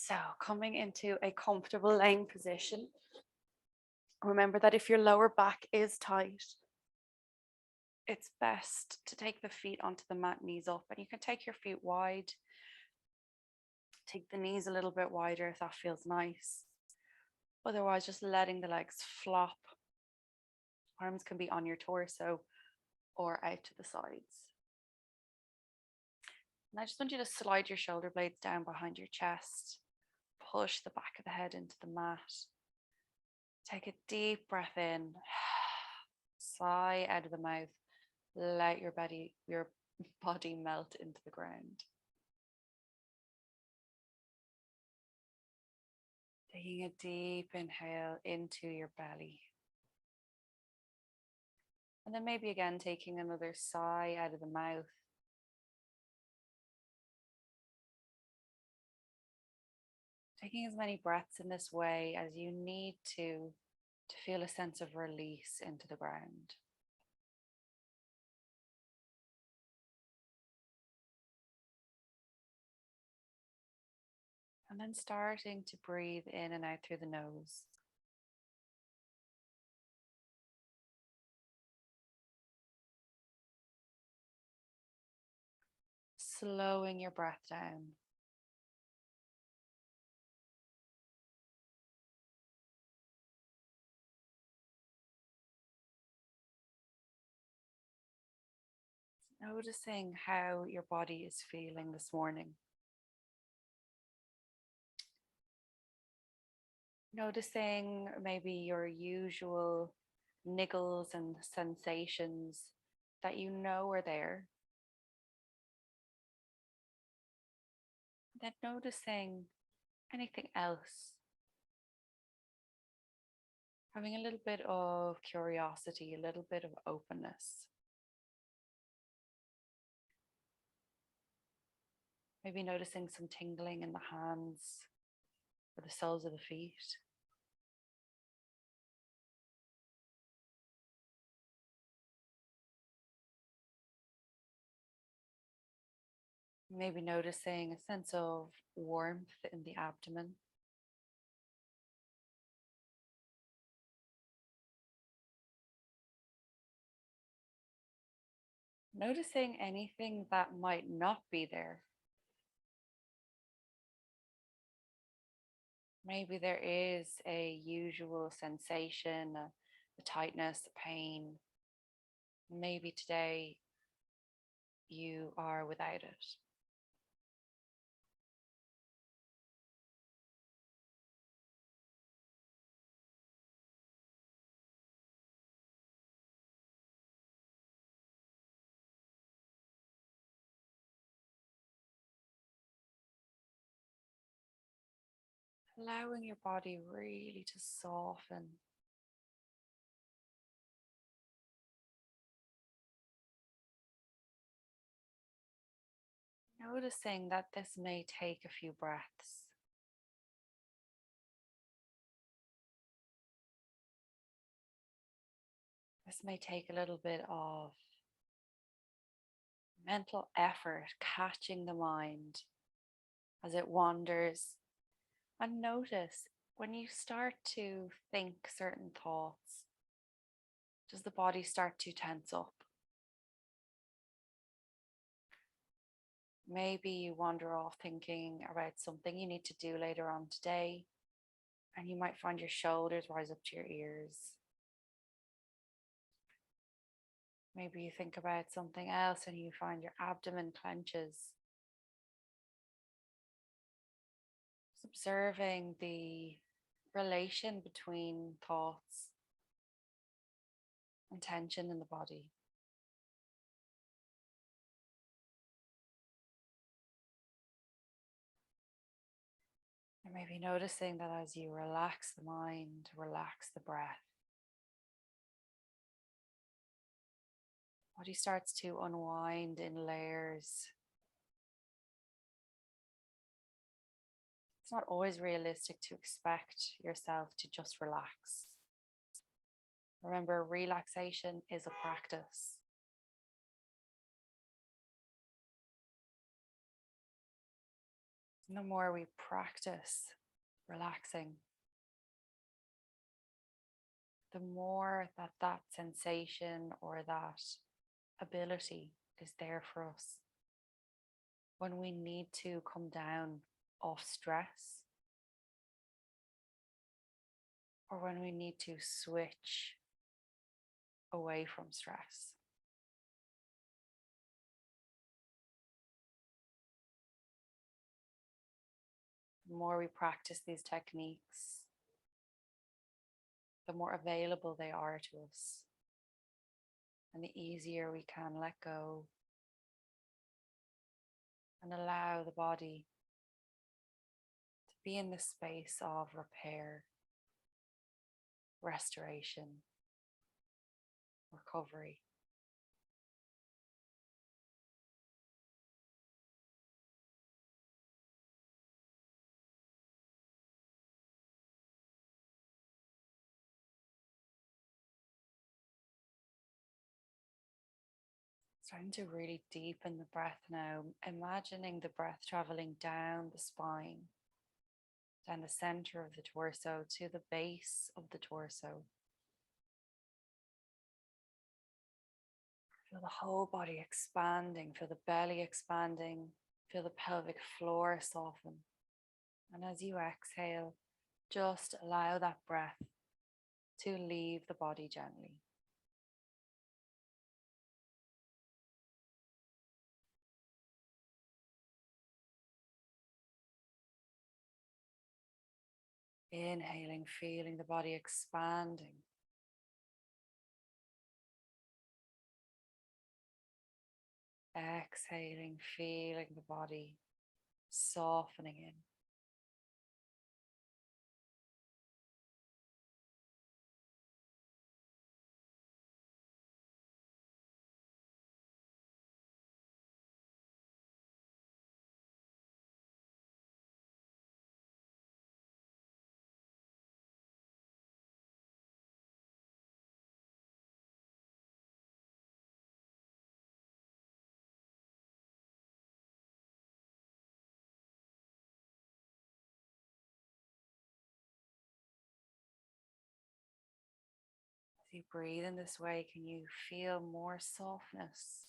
So coming into a comfortable laying position. Remember that if your lower back is tight, it's best to take the feet onto the mat, knees up, and you can take your feet wide. Take the knees a little bit wider if that feels nice. Otherwise, just letting the legs flop. Arms can be on your torso or out to the sides. And I just want you to slide your shoulder blades down behind your chest. Push the back of the head into the mat. Take a deep breath in. Sigh out of the mouth. Let your body melt into the ground. Taking a deep inhale into your belly. And then maybe again taking another sigh out of the mouth. Taking as many breaths in this way as you need to feel a sense of release into the ground. And then starting to breathe in and out through the nose. Slowing your breath down. Noticing how your body is feeling this morning. Noticing maybe your usual niggles and sensations that you know are there. Then noticing anything else. Having a little bit of curiosity, a little bit of openness. Maybe noticing some tingling in the hands or the soles of the feet. Maybe noticing a sense of warmth in the abdomen. Noticing anything that might not be there. Maybe there is a usual sensation, a tightness, a pain. Maybe today you are without it. Allowing your body really to soften. Noticing that this may take a few breaths. This may take a little bit of mental effort, catching the mind as it wanders. And notice when you start to think certain thoughts, does the body start to tense up? Maybe you wander off thinking about something you need to do later on today, and you might find your shoulders rise up to your ears. Maybe you think about something else and you find your abdomen clenches. Just observing the relation between thoughts and tension in the body. And maybe noticing that as you relax the mind, relax the breath, body starts to unwind in layers. It's not always realistic to expect yourself to just relax. Remember, relaxation is a practice. And the more we practice relaxing, the more that sensation or that ability is there for us. When we need to come down off stress, or when we need to switch away from stress. The more we practice these techniques, the more available they are to us, and the easier we can let go and allow the body to be in the space of repair, restoration, recovery. Starting to really deepen the breath now, imagining the breath traveling down the spine, down the center of the torso to the base of the torso. Feel the whole body expanding, feel the belly expanding, feel the pelvic floor soften. And as you exhale, just allow that breath to leave the body gently. Inhaling, feeling the body expanding. Exhaling, feeling the body softening in. As you breathe in this way, can you feel more softness,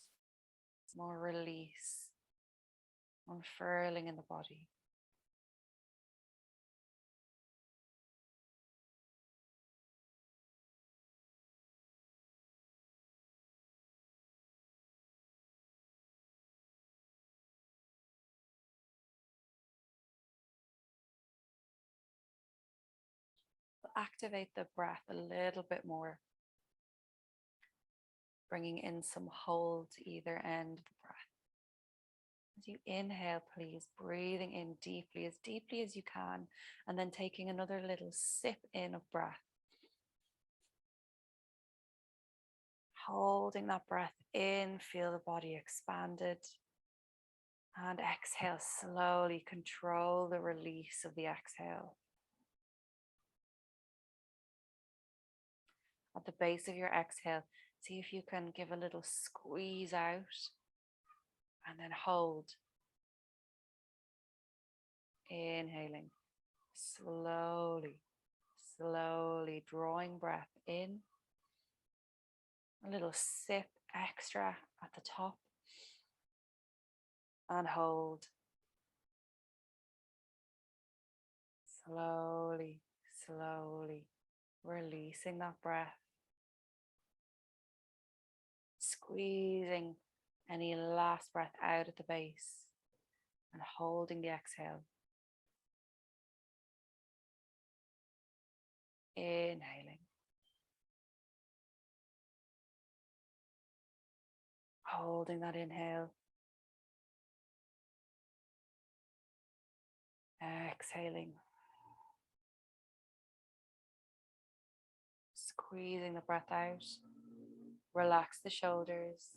more release, unfurling in the body? Activate the breath a little bit more, bringing in some hold to either end of the breath. As you inhale, please, breathing in deeply as you can, and then taking another little sip in of breath. Holding that breath in, feel the body expanded. And exhale slowly, control the release of the exhale. At the base of your exhale, see if you can give a little squeeze out and then hold. Inhaling, slowly drawing breath in. A little sip extra at the top and hold. Slowly releasing that breath. Squeezing any last breath out at the base and holding the exhale. Inhaling. Holding that inhale. Exhaling. Squeezing the breath out. Relax the shoulders.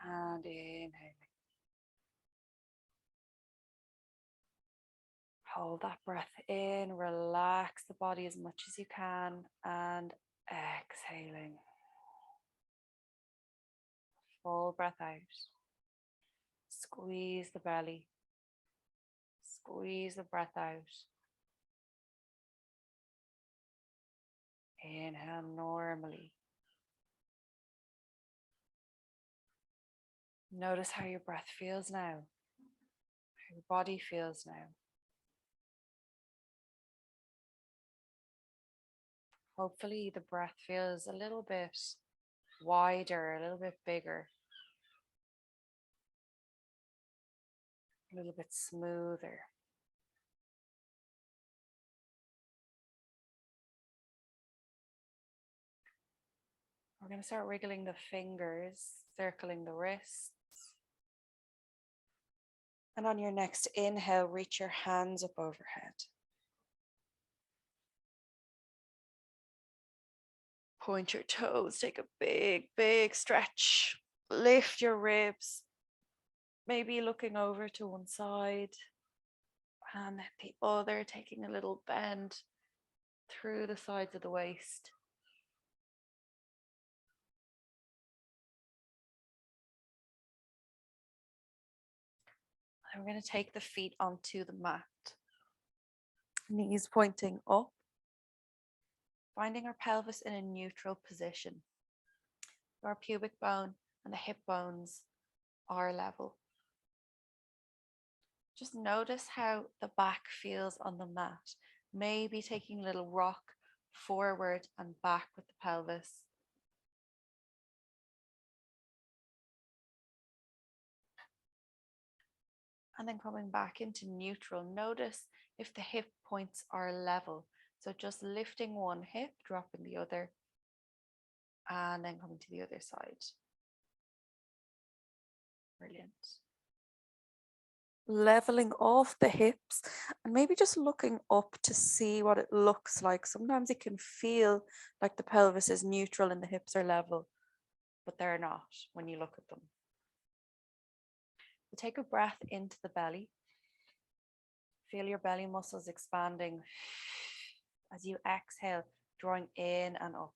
And inhaling. Hold that breath in. Relax the body as much as you can. And exhaling. Full breath out. Squeeze the belly. Squeeze the breath out. Inhale normally. Notice how your breath feels now, how your body feels now. Hopefully the breath feels a little bit wider, a little bit bigger, a little bit smoother. We're going to start wriggling the fingers, circling the wrists. And on your next inhale, reach your hands up overhead. Point your toes, take a big, big stretch. Lift your ribs, maybe looking over to one side and the other, taking a little bend through the sides of the waist. And we're going to take the feet onto the mat. Knees pointing up, finding our pelvis in a neutral position. Our pubic bone and the hip bones are level. Just notice how the back feels on the mat. Maybe taking a little rock forward and back with the pelvis. And then coming back into neutral. Notice if the hip points are level. So just lifting one hip, dropping the other, and then coming to the other side. Brilliant. Leveling off the hips and maybe just looking up to see what it looks like. Sometimes it can feel like the pelvis is neutral and the hips are level, but they're not when you look at them. So take a breath into the belly. Feel your belly muscles expanding as you exhale, drawing in and up.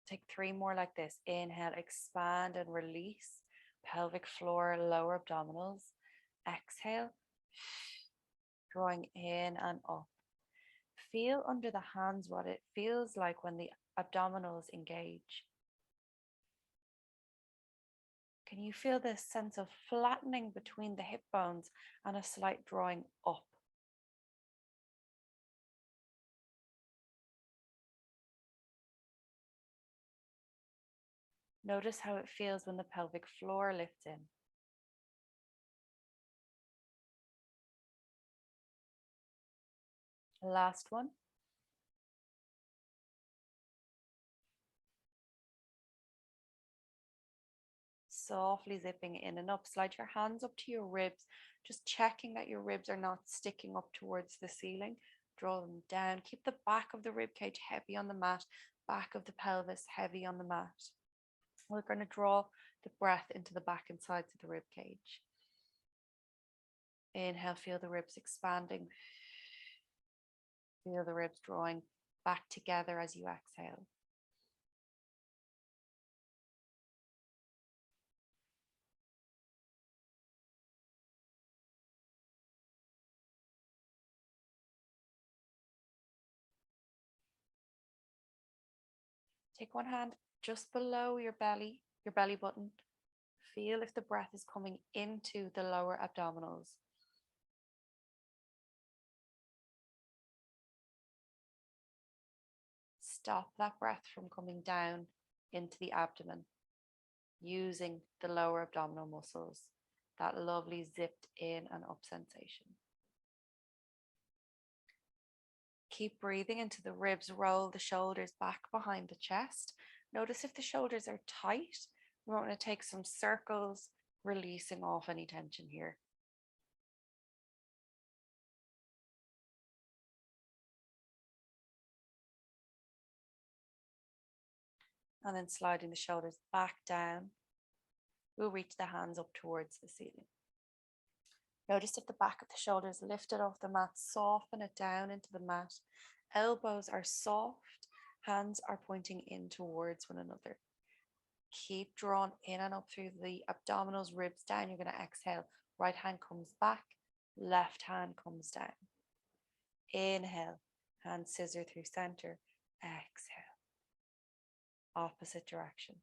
Take 3 more like this. Inhale, expand and release. Pelvic floor, lower abdominals. Exhale, drawing in and up. Feel under the hands what it feels like when the abdominals engage. Can you feel this sense of flattening between the hip bones and a slight drawing up? Notice how it feels when the pelvic floor lifts in. Last one. Softly zipping in and up. Slide your hands up to your ribs, just checking that your ribs are not sticking up towards the ceiling. Draw them down. Keep the back of the rib cage heavy on the mat, back of the pelvis heavy on the mat. We're going to draw the breath into the back and sides of the rib cage. Inhale, feel the ribs expanding. Feel the ribs drawing back together as you exhale. Take one hand just below your belly button. Feel if the breath is coming into the lower abdominals. Stop that breath from coming down into the abdomen, using the lower abdominal muscles, that lovely zipped in and up sensation. Keep breathing into the ribs, roll the shoulders back behind the chest. Notice if the shoulders are tight. We want to take some circles, releasing off any tension here. And then sliding the shoulders back down. We'll reach the hands up towards the ceiling. Notice if the back of the shoulders lifted off the mat, soften it down into the mat. Elbows are soft, hands are pointing in towards one another. Keep drawn in and up through the abdominals, ribs down. You're going to exhale. Right hand comes back, left hand comes down. Inhale, hand scissor through center. Exhale, opposite direction.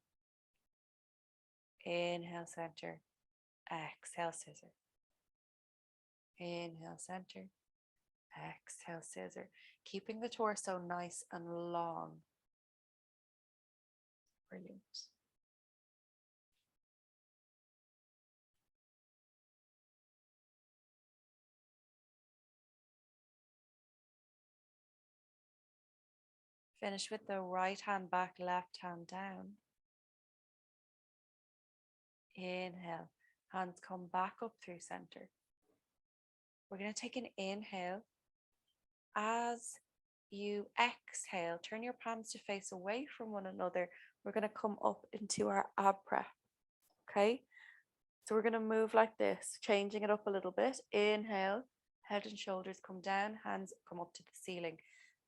Inhale, center. Exhale, scissor. Inhale, center. Exhale, scissor. Keeping the torso nice and long. Brilliant. Finish with the right hand back, left hand down. Inhale, hands come back up through center. We're going to take an inhale. As you exhale, turn your palms to face away from one another. We're going to come up into our ab prep. Okay, so we're going to move like this, changing it up a little bit. Inhale, head and shoulders come down, hands come up to the ceiling.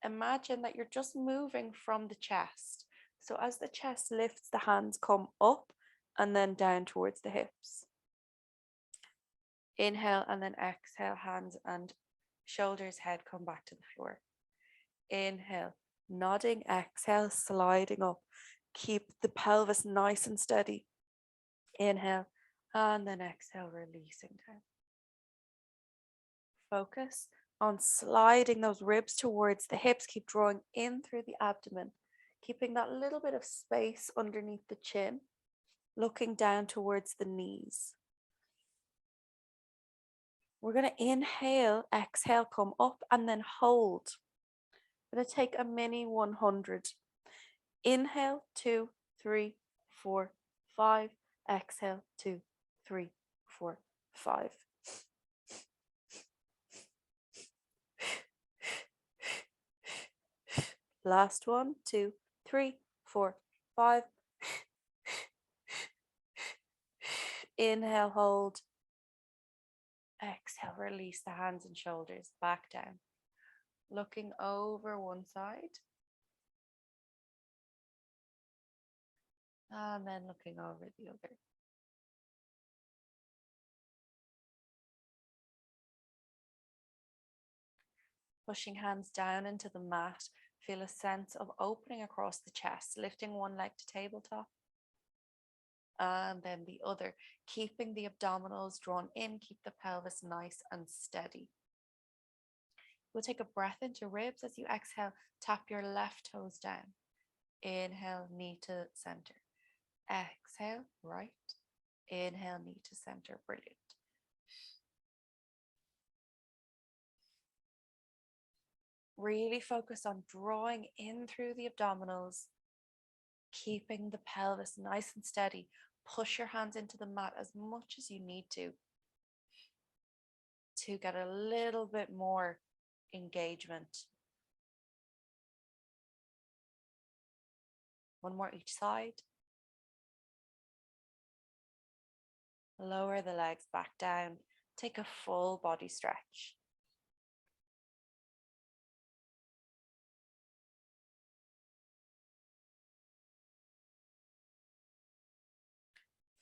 Imagine that you're just moving from the chest. So as the chest lifts, the hands come up and then down towards the hips. Inhale and then exhale, hands and shoulders, head come back to the floor. Inhale, nodding, exhale, sliding up. Keep the pelvis nice and steady. Inhale and then exhale, releasing down. Focus on sliding those ribs towards the hips. Keep drawing in through the abdomen, keeping that little bit of space underneath the chin, looking down towards the knees. We're going to inhale, exhale, come up and then hold. I'm going to take a mini 100. Inhale, 2, 3, 4, 5. Exhale, 2, 3, 4, 5. Last one, 2, 3, 4, 5. Inhale, hold. Exhale, release the hands and shoulders back down. Looking over one side. And then looking over the other. Pushing hands down into the mat. Feel a sense of opening across the chest, lifting one leg to tabletop. And then the other, keeping the abdominals drawn in, keep the pelvis nice and steady. We'll take a breath into ribs. As you exhale, tap your left toes down. Inhale, knee to center. Exhale, right. Inhale, knee to center. Brilliant. Really focus on drawing in through the abdominals, keeping the pelvis nice and steady. Push your hands into the mat as much as you need to get a little bit more engagement. One more each side. Lower the legs back down. Take a full body stretch.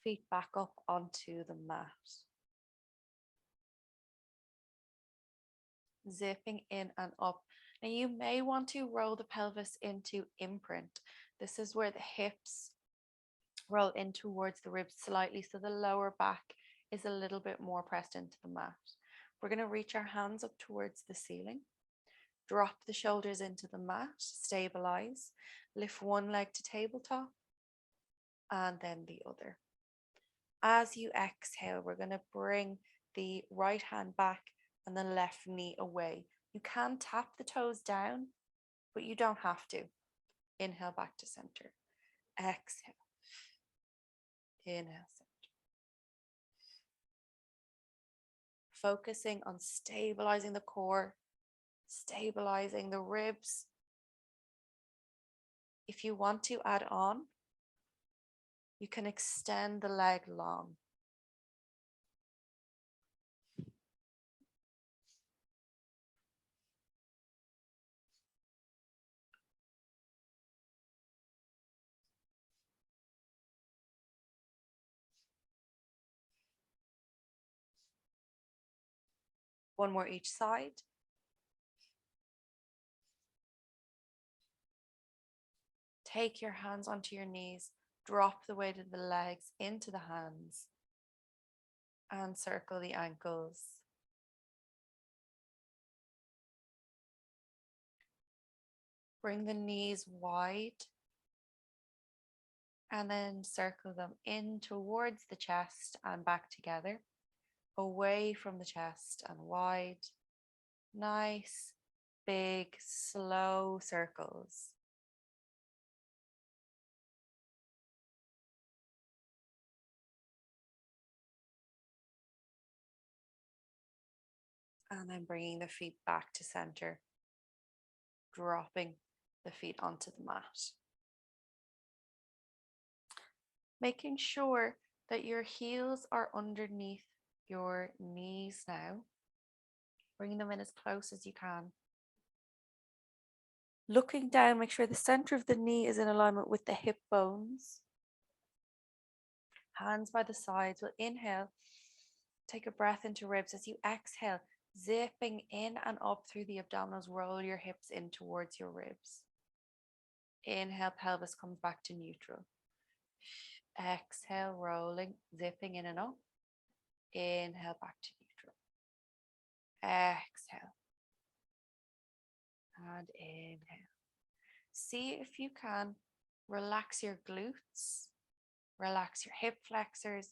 Feet back up onto the mat. Zipping in and up. Now you may want to roll the pelvis into imprint. This is where the hips roll in towards the ribs slightly, so the lower back is a little bit more pressed into the mat. We're going to reach our hands up towards the ceiling. Drop the shoulders into the mat, stabilize. Lift one leg to tabletop and then the other. As you exhale, we're going to bring the right hand back and the left knee away. You can tap the toes down, but you don't have to. Inhale back to center. Exhale. Inhale, center. Focusing on stabilizing the core, stabilizing the ribs. If you want to add on, you can extend the leg long. One more each side. Take your hands onto your knees, drop the weight of the legs into the hands, and circle the ankles. Bring the knees wide and then circle them in towards the chest and back together, away from the chest and wide. Nice, big, slow circles. And then bringing the feet back to center, dropping the feet onto the mat. Making sure that your heels are underneath your knees now. Bringing them in as close as you can. Looking down, make sure the center of the knee is in alignment with the hip bones. Hands by the sides. We'll inhale. Take a breath into ribs. As you exhale, zipping in and up through the abdominals, roll your hips in towards your ribs. Inhale, pelvis comes back to neutral. Exhale, rolling, zipping in and up. Inhale, back to neutral. Exhale. And inhale. See if you can relax your glutes, relax your hip flexors.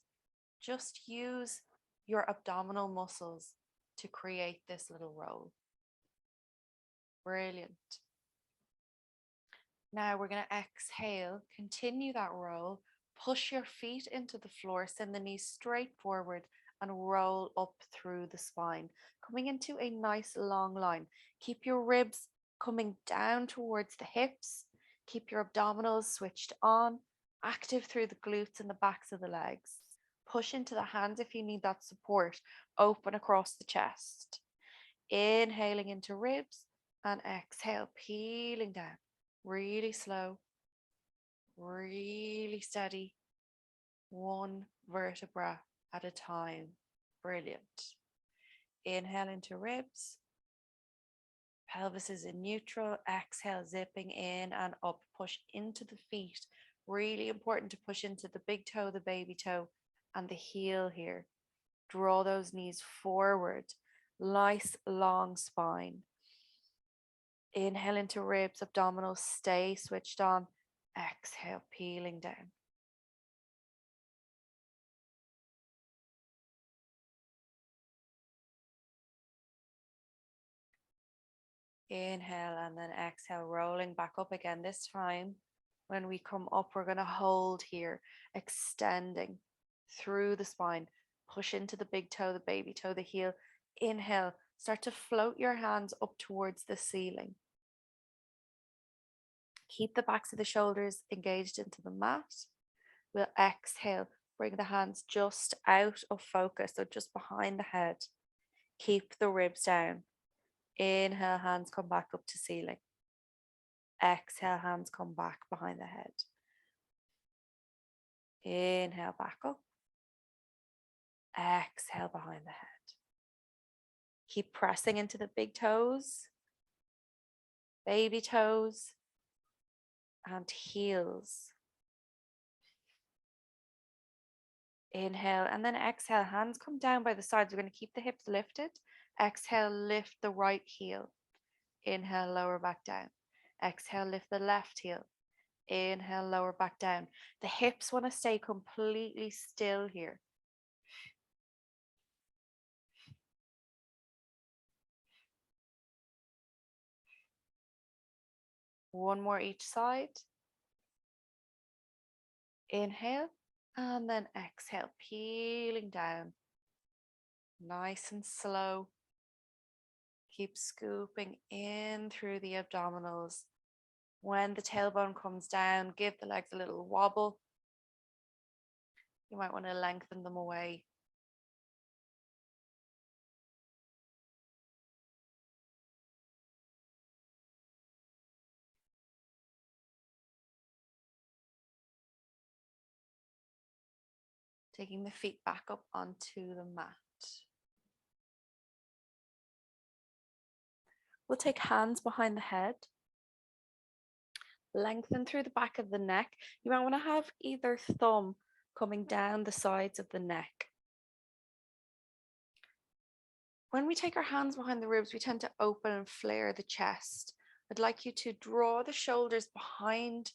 Just use your abdominal muscles to create this little roll. Brilliant. Now we're going to exhale, continue that roll, push your feet into the floor, send the knees straight forward and roll up through the spine, coming into a nice long line. Keep your ribs coming down towards the hips. Keep your abdominals switched on, active through the glutes and the backs of the legs. Push into the hands if you need that support. Open across the chest. Inhaling into ribs and exhale, peeling down. Really slow, really steady. One vertebra at a time. Brilliant. Inhale into ribs. Pelvis is in neutral. Exhale, zipping in and up. Push into the feet. Really important to push into the big toe, the baby toe, and the heel here. Draw those knees forward. Nice long spine. Inhale into ribs, abdominals stay switched on. Exhale, peeling down. Inhale and then exhale, rolling back up again. This time, when we come up, we're going to hold here, extending through the spine. Push into the big toe, the baby toe, the heel. Inhale, start to float your hands up towards the ceiling. Keep the backs of the shoulders engaged into the mat. We'll exhale, bring the hands just out of focus, so just behind the head. Keep the ribs down. Inhale, hands come back up to ceiling. Exhale, hands come back behind the head. Inhale, back up. Exhale, behind the head. Keep pressing into the big toes, baby toes, and heels. Inhale and then exhale, hands come down by the sides. We're going to keep the hips lifted. Exhale, lift the right heel. Inhale, lower back down. Exhale, lift the left heel. Inhale, lower back down. The hips want to stay completely still here. One more each side. Inhale and then exhale, peeling down. Nice and slow. Keep scooping in through the abdominals. When the tailbone comes down, give the legs a little wobble. You might want to lengthen them away. Taking the feet back up onto the mat. We'll take hands behind the head. Lengthen through the back of the neck. You might want to have either thumb coming down the sides of the neck. When we take our hands behind the ribs, we tend to open and flare the chest. I'd like you to draw the shoulders behind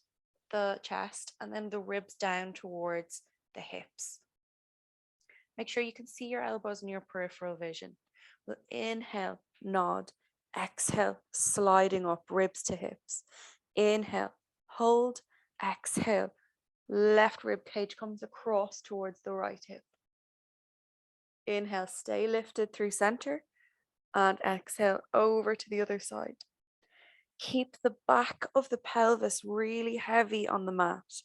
the chest and then the ribs down towards the hips. Make sure you can see your elbows in your peripheral vision. We'll inhale, nod. Exhale, sliding up, ribs to hips. Inhale, hold. Exhale, left rib cage comes across towards the right hip. Inhale, stay lifted through center, and exhale over to the other side. Keep the back of the pelvis really heavy on the mat.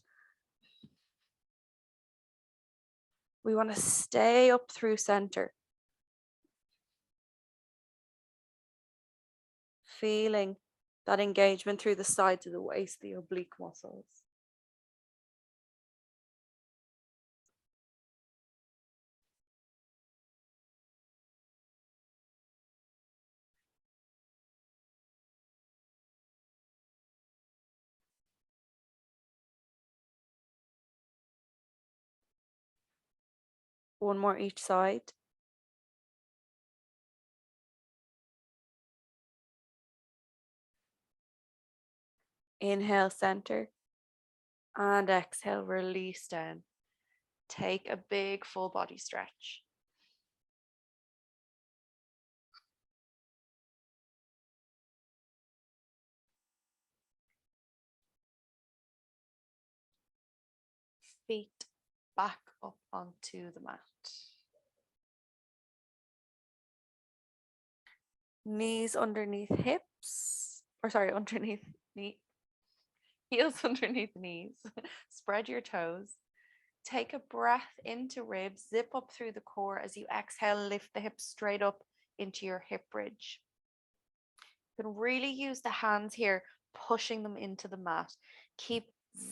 We want to stay up through center. Feeling that engagement through the sides of the waist, the oblique muscles. One more each side. Inhale, center, and exhale, release down. Take a big full body stretch. Feet back up onto the mat. Knees underneath hips, underneath knee, heels underneath knees. Spread your toes. Take a breath into ribs, zip up through the core. As you exhale, lift the hips straight up into your hip bridge. You can really use the hands here, pushing them into the mat. Keep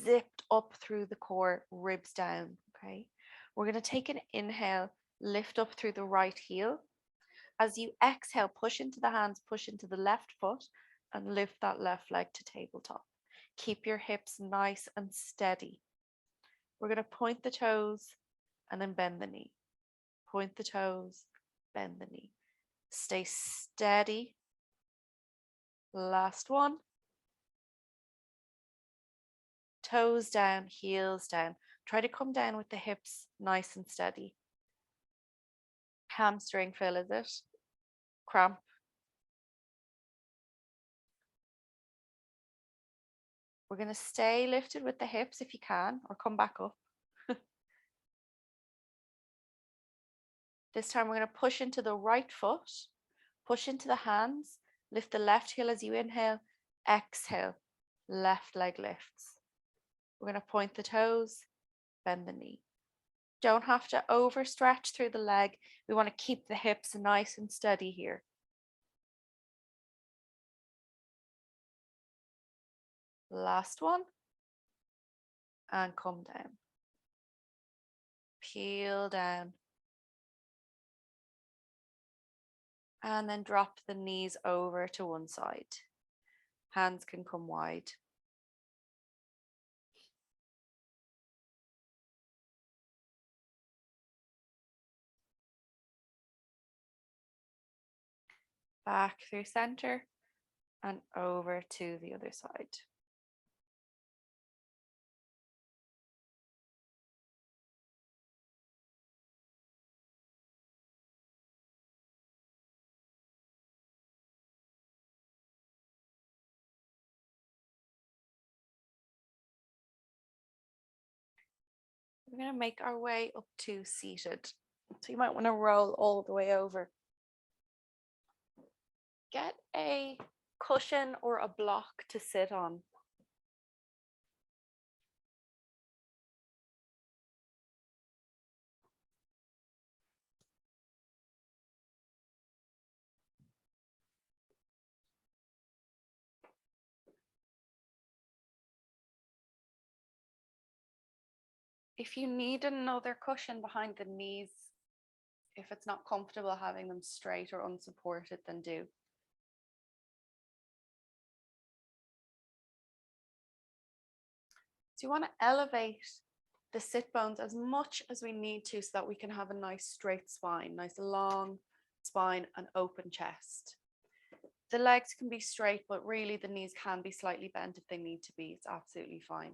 zipped up through the core, ribs down, okay? We're going to take an inhale, lift up through the right heel. As you exhale, push into the hands, push into the left foot, and lift that left leg to tabletop. Keep your hips nice and steady. We're going to point the toes and then bend the knee. Point the toes, bend the knee. Stay steady. Last one. Toes down, heels down. Try to come down with the hips nice and steady. Hamstring fill, is it? Cramp. We're going to stay lifted with the hips if you can, or come back up. This time we're going to push into the right foot, push into the hands, lift the left heel as you inhale, exhale, left leg lifts. We're going to point the toes, bend the knee. Don't have to overstretch through the leg. We want to keep the hips nice and steady here. Last one. And come down. Peel down. And then drop the knees over to one side. Hands can come wide. Back through center and over to the other side. We're going to make our way up to seated. So you might want to roll all the way over. Get a cushion or a block to sit on. If you need another cushion behind the knees, if it's not comfortable having them straight or unsupported, then do. So you want to elevate the sit bones as much as we need to so that we can have a nice straight spine, nice long spine and open chest. The legs can be straight, but really the knees can be slightly bent if they need to be. It's absolutely fine.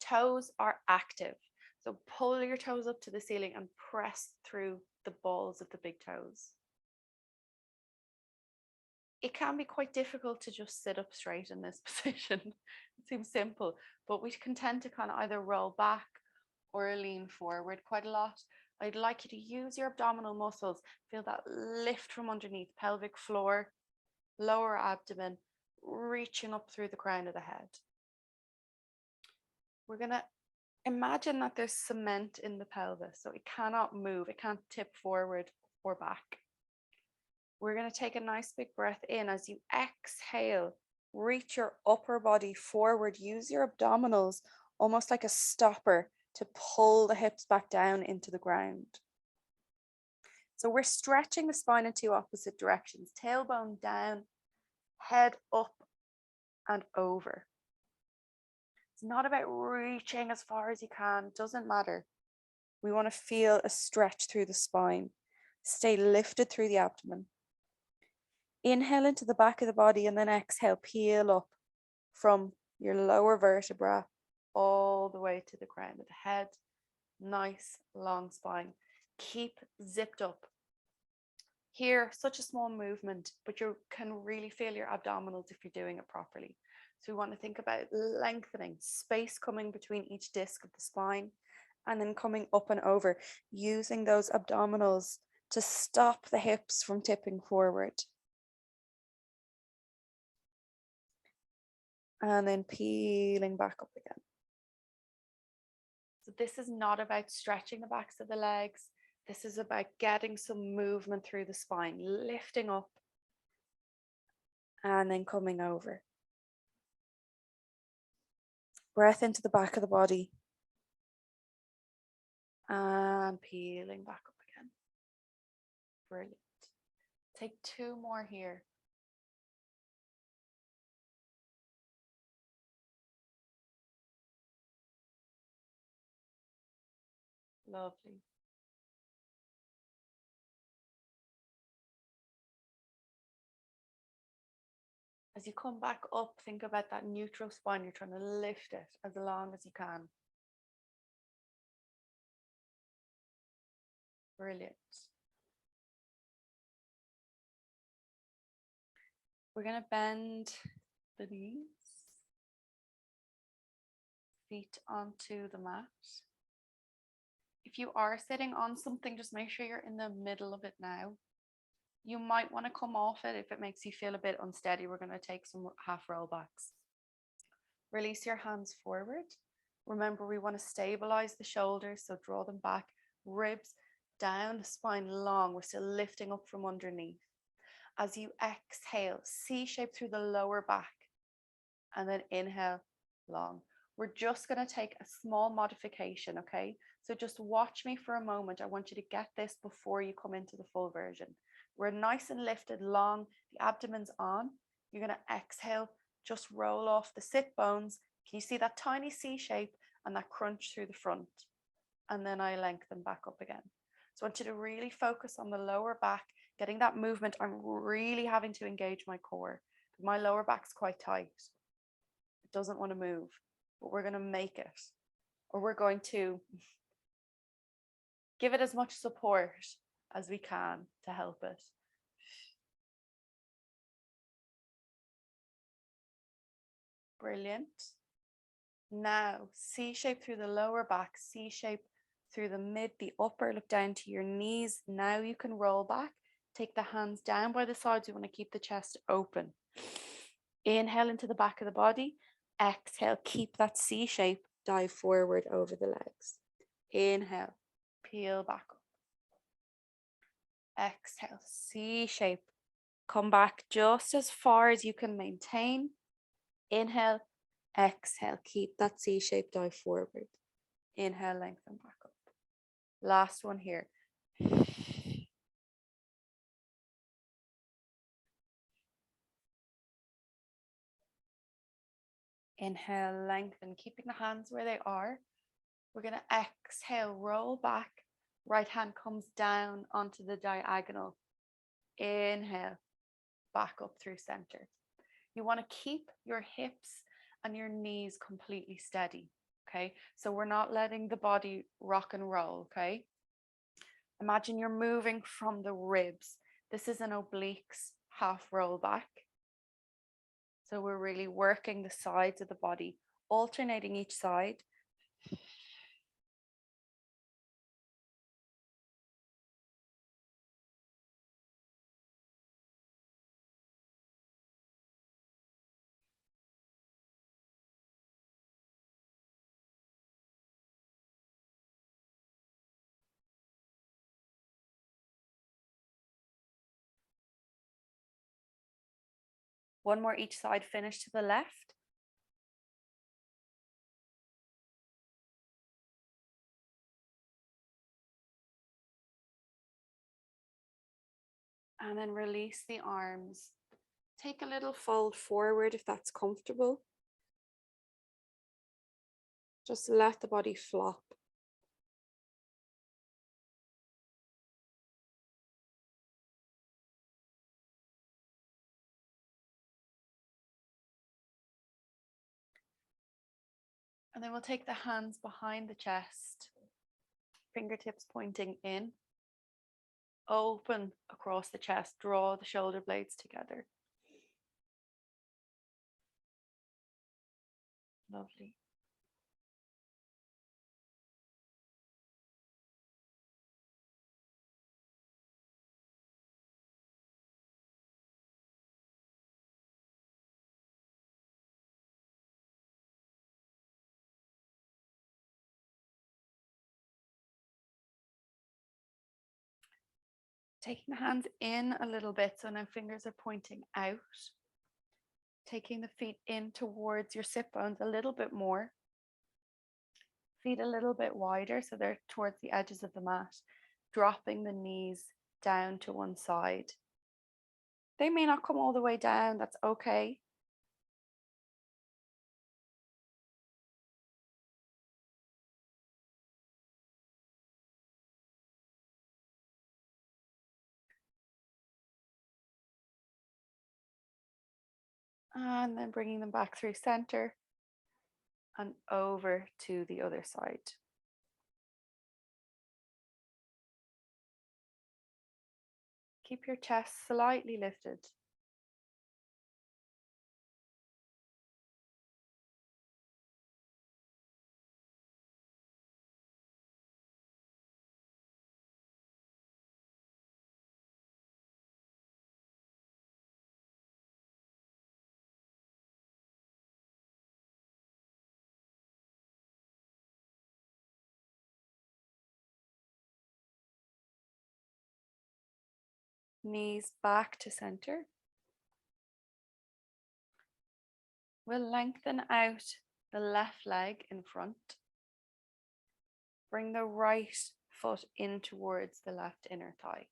Toes are active. So pull your toes up to the ceiling and press through the balls of the big toes. It can be quite difficult to just sit up straight in this position. It seems simple, but we can tend to kind of either roll back or lean forward quite a lot. I'd like you to use your abdominal muscles. Feel that lift from underneath, pelvic floor, lower abdomen, reaching up through the crown of the head. We're going to imagine that there's cement in the pelvis, so it cannot move. It can't tip forward or back. We're going to take a nice big breath in. As you exhale, reach your upper body forward. Use your abdominals almost like a stopper to pull the hips back down into the ground. So we're stretching the spine in two opposite directions. Tailbone down, head up and over. It's not about reaching as far as you can. It doesn't matter. We want to feel a stretch through the spine. Stay lifted through the abdomen. Inhale into the back of the body and then exhale, peel up from your lower vertebra all the way to the crown of the head. Nice long spine. Keep zipped up. Here, such a small movement, but you can really feel your abdominals if you're doing it properly. So we want to think about lengthening, space coming between each disc of the spine, and then coming up and over, using those abdominals to stop the hips from tipping forward. And then peeling back up again. So this is not about stretching the backs of the legs. This is about getting some movement through the spine, lifting up and then coming over. Breath into the back of the body and peeling back up again. Brilliant. Take two more here. Lovely. As you come back up, think about that neutral spine. You're trying to lift it as long as you can. Brilliant. We're going to bend the knees, feet onto the mat. If you are sitting on something, just make sure you're in the middle of it now. You might want to come off it if it makes you feel a bit unsteady. We're going to take some half roll backs. Release your hands forward. Remember, we want to stabilize the shoulders, so draw them back, ribs down, the spine long. We're still lifting up from underneath. As you exhale, C shape through the lower back, and then inhale, long. We're just going to take a small modification, okay? So just watch me for a moment. I want you to get this before you come into the full version. We're nice and lifted, long, the abdomen's on. You're going to exhale, just roll off the sit bones. Can you see that tiny C shape and that crunch through the front? And then I lengthen back up again. So I want you to really focus on the lower back, getting that movement. I'm really having to engage my core. My lower back's quite tight. It doesn't want to move, but we're going to make it, or we're going to give it as much support as we can to help it. Brilliant. Now, C shape through the lower back, C shape through the mid, the upper, look down to your knees. Now you can roll back. Take the hands down by the sides. You want to keep the chest open. Inhale into the back of the body. Exhale, keep that C shape, dive forward over the legs. Inhale, peel back up. Exhale, C shape. Come back just as far as you can maintain. Inhale, exhale, keep that C shape, dive forward. Inhale, lengthen back up. Last one here. Inhale, lengthen, keeping the hands where they are. We're going to exhale, roll back. Right hand comes down onto the diagonal. Inhale, back up through center. You want to keep your hips and your knees completely steady. Okay, so we're not letting the body rock and roll. Okay, imagine you're moving from the ribs. This is an obliques half roll back. So we're really working the sides of the body, alternating each side. One more each side, finish to the left. And then release the arms. Take a little fold forward if that's comfortable. Just let the body flop. And then we'll take the hands behind the chest, fingertips pointing in. Open across the chest, draw the shoulder blades together. Lovely. Taking the hands in a little bit, so now fingers are pointing out. Taking the feet in towards your sit bones a little bit more. Feet a little bit wider, so they're towards the edges of the mat. Dropping the knees down to one side. They may not come all the way down, that's okay. And then bringing them back through center and over to the other side. Keep your chest slightly lifted. Knees back to center. We'll lengthen out the left leg in front. Bring the right foot in towards the left inner thigh.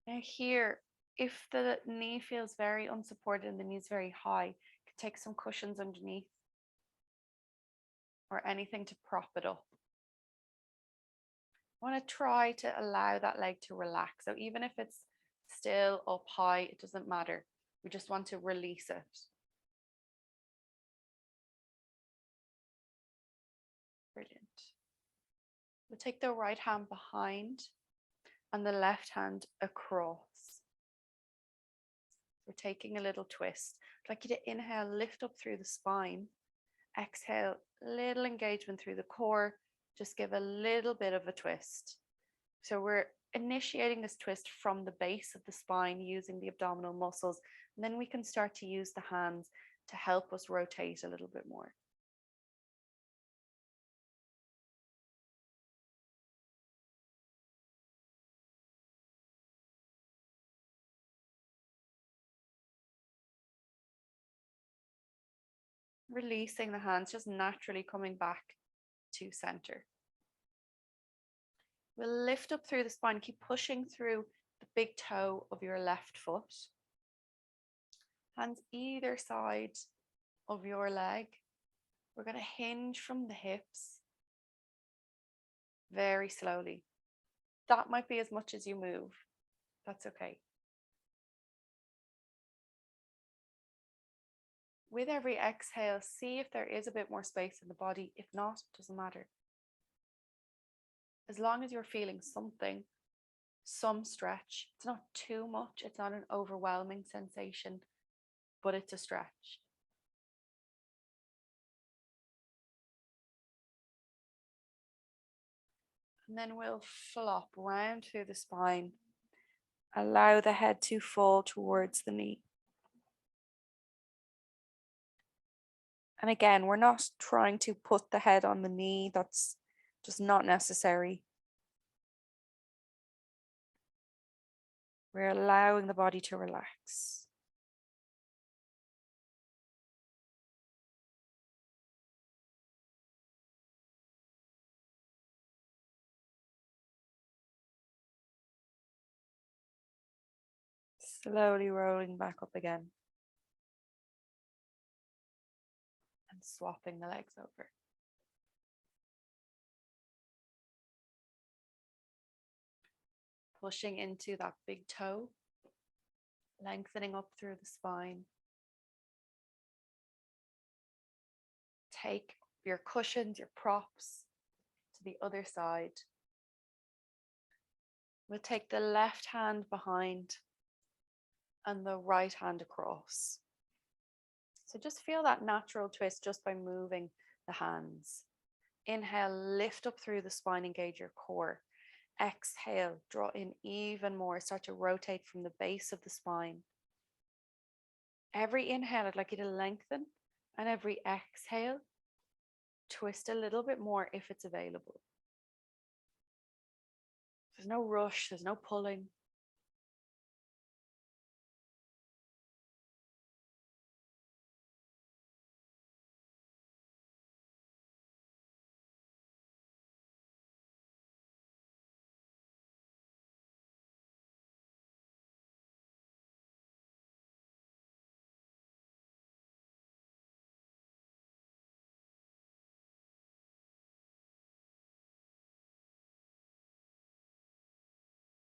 Now here, if the knee feels very unsupported and the knee is very high, you can take some cushions underneath or anything to prop it up. I want to try to allow that leg to relax. So even if it's still up high, it doesn't matter. We just want to release it. Brilliant. We'll take the right hand behind and the left hand across. We're taking a little twist. I'd like you to inhale, lift up through the spine. Exhale, little engagement through the core. Just give a little bit of a twist. So we're initiating this twist from the base of the spine using the abdominal muscles. And then we can start to use the hands to help us rotate a little bit more. Releasing the hands, just naturally coming back to center. We'll lift up through the spine, keep pushing through the big toe of your left foot. Hands either side of your leg. We're going to hinge from the hips very slowly. That might be as much as you move. That's okay. With every exhale, see if there is a bit more space in the body. If not, it doesn't matter. As long as you're feeling something, some stretch, it's not too much, it's not an overwhelming sensation, but it's a stretch. And then we'll flop round through the spine. Allow the head to fall towards the knee. And again, we're not trying to put the head on the knee. That's just not necessary. We're allowing the body to relax. Slowly rolling back up again. And swapping the legs over. Pushing into that big toe. Lengthening up through the spine. Take your cushions, your props to the other side. We'll take the left hand behind and the right hand across. So just feel that natural twist just by moving the hands. Inhale, lift up through the spine, engage your core. Exhale, draw in even more, start to rotate from the base of the spine. Every inhale, I'd like you to lengthen, and every exhale, twist a little bit more if it's available. There's no rush, there's no pulling.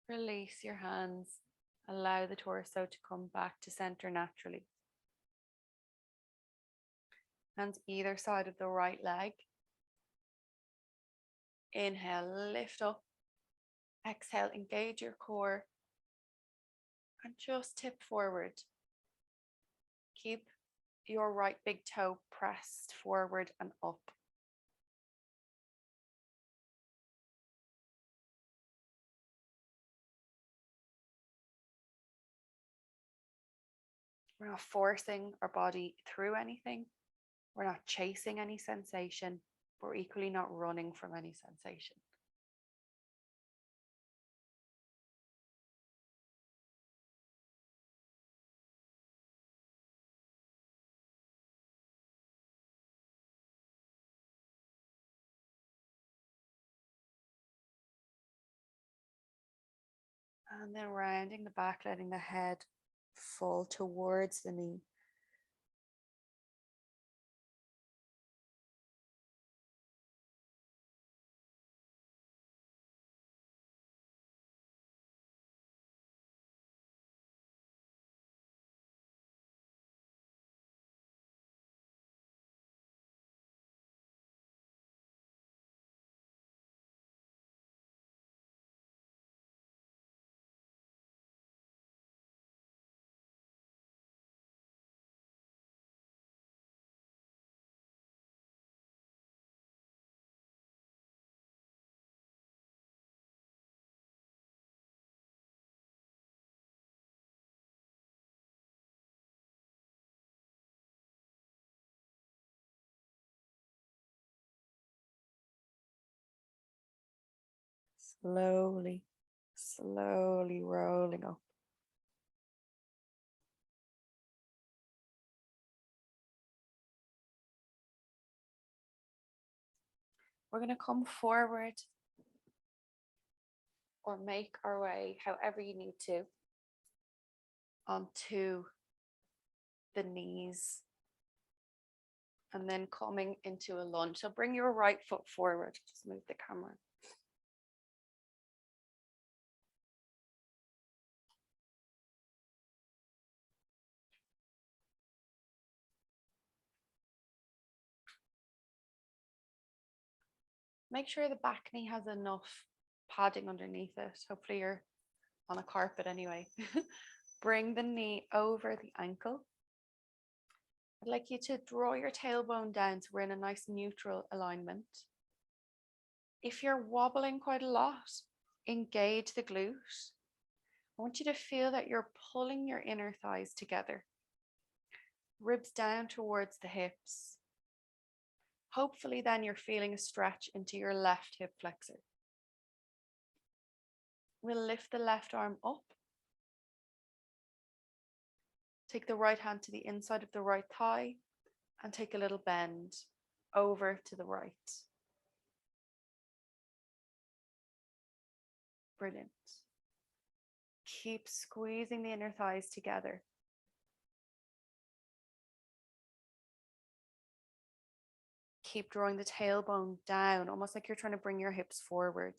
Release your hands. Allow the torso to come back to center naturally. Hands either side of the right leg. Inhale, lift up. Exhale, engage your core. And just tip forward. Keep your right big toe pressed forward and up. We're not forcing our body through anything. We're not chasing any sensation. We're equally not running from any sensation. And then rounding the back, letting the head fall towards the knee. Slowly, slowly rolling up. We're going to come forward or make our way, however you need to, onto the knees. And then coming into a lunge. So bring your right foot forward. Just move the camera. Make sure the back knee has enough padding underneath it. Hopefully you're on a carpet anyway. Bring the knee over the ankle. I'd like you to draw your tailbone down so we're in a nice neutral alignment. If you're wobbling quite a lot, engage the glute. I want you to feel that you're pulling your inner thighs together. Ribs down towards the hips. Hopefully then you're feeling a stretch into your left hip flexor. We'll lift the left arm up. Take the right hand to the inside of the right thigh and take a little bend over to the right. Brilliant. Keep squeezing the inner thighs together. Keep drawing the tailbone down, almost like you're trying to bring your hips forward.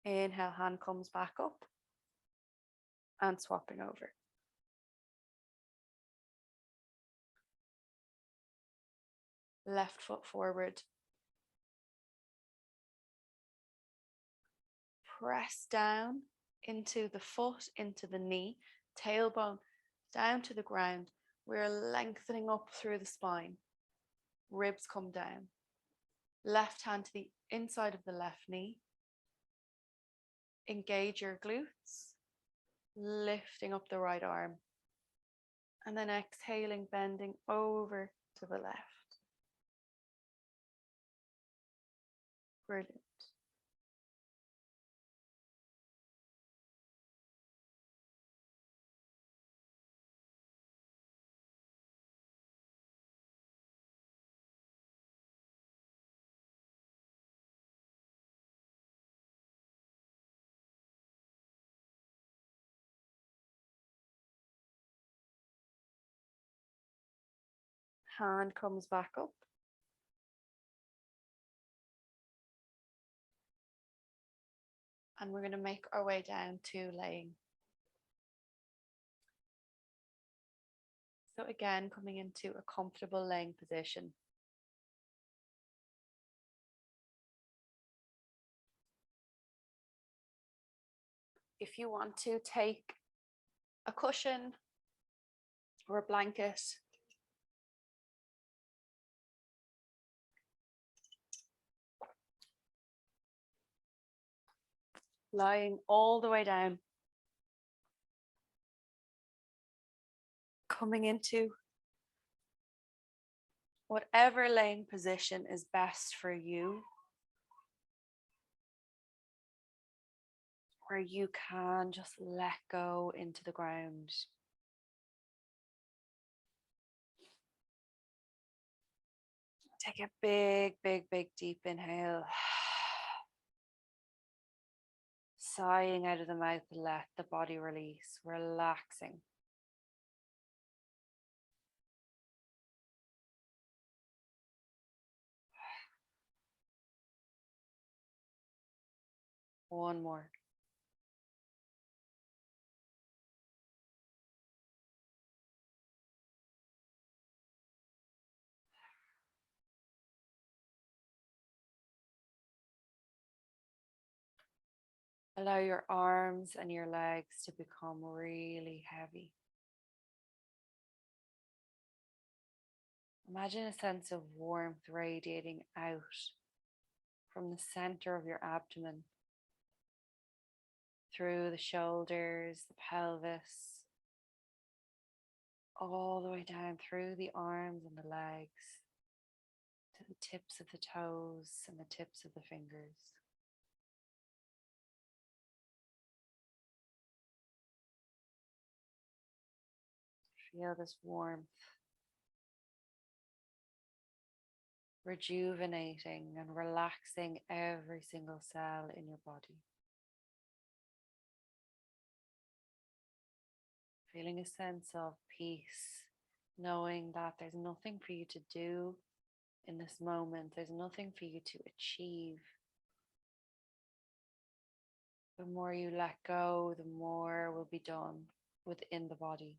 Inhale, hand comes back up and swapping over. Left foot forward. Press down into the foot, into the knee, tailbone down to the ground. We're lengthening up through the spine. Ribs come down. Left hand to the inside of the left knee. Engage your glutes, lifting up the right arm. And then exhaling, bending over to the left. Brilliant. Hand comes back up. And we're going to make our way down to laying. So again, coming into a comfortable laying position. If you want to, take a cushion or a blanket. Lying all the way down. Coming into whatever laying position is best for you, where you can just let go into the ground. Take a big, deep inhale. Sighing out of the mouth, let the body release, relaxing. One more. Allow your arms and your legs to become really heavy. Imagine a sense of warmth radiating out from the center of your abdomen, through the shoulders, the pelvis, all the way down through the arms and the legs, to the tips of the toes and the tips of the fingers. Feel this warmth, rejuvenating and relaxing every single cell in your body. feeling a sense of peace, knowing that there's nothing for you to do in this moment, there's nothing for you to achieve. The more you let go, the more will be done within the body.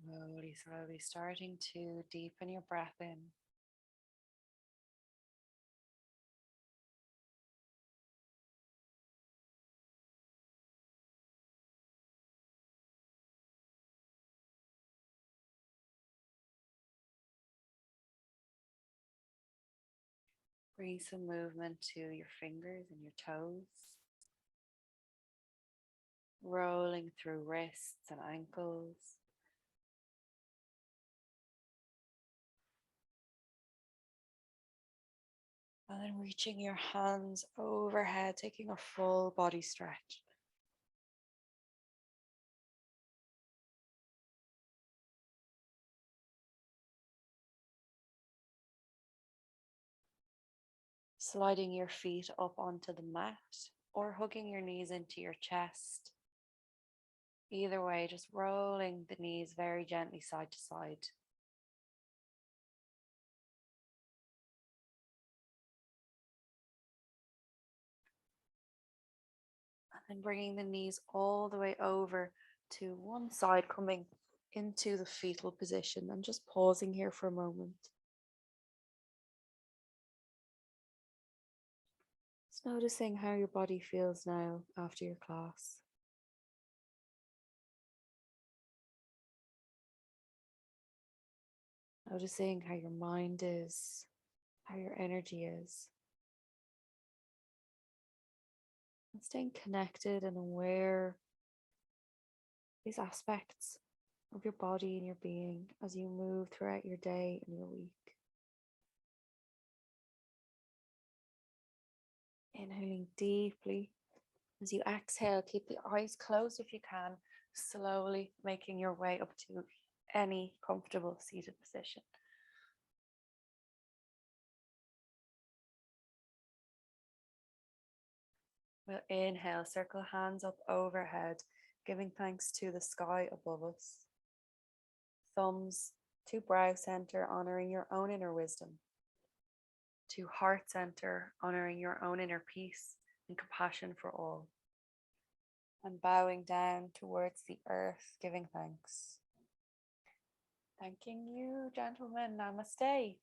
Slowly, slowly starting to deepen your breath in. Bring some movement to your fingers and your toes, rolling through wrists and ankles. And then reaching your hands overhead, taking a full body stretch. Sliding your feet up onto the mat or hugging your knees into your chest. Either way, just rolling the knees very gently side to side. And then bringing the knees all the way over to one side, coming into the fetal position, and just pausing here for a moment. Just noticing how your body feels now after your class. Noticing how your mind is, how your energy is. And staying connected and aware of these aspects of your body and your being as you move throughout your day and your week. Inhaling deeply. As you exhale, keep the eyes closed if you can, slowly making your way up to any comfortable seated position. We'll inhale, circle hands up overhead, giving thanks to the sky above us. Thumbs to brow center, honoring your own inner wisdom. To heart center, honoring your own inner peace and compassion for all. And bowing down towards the earth, giving thanks. Thanking you, gentlemen. Namaste.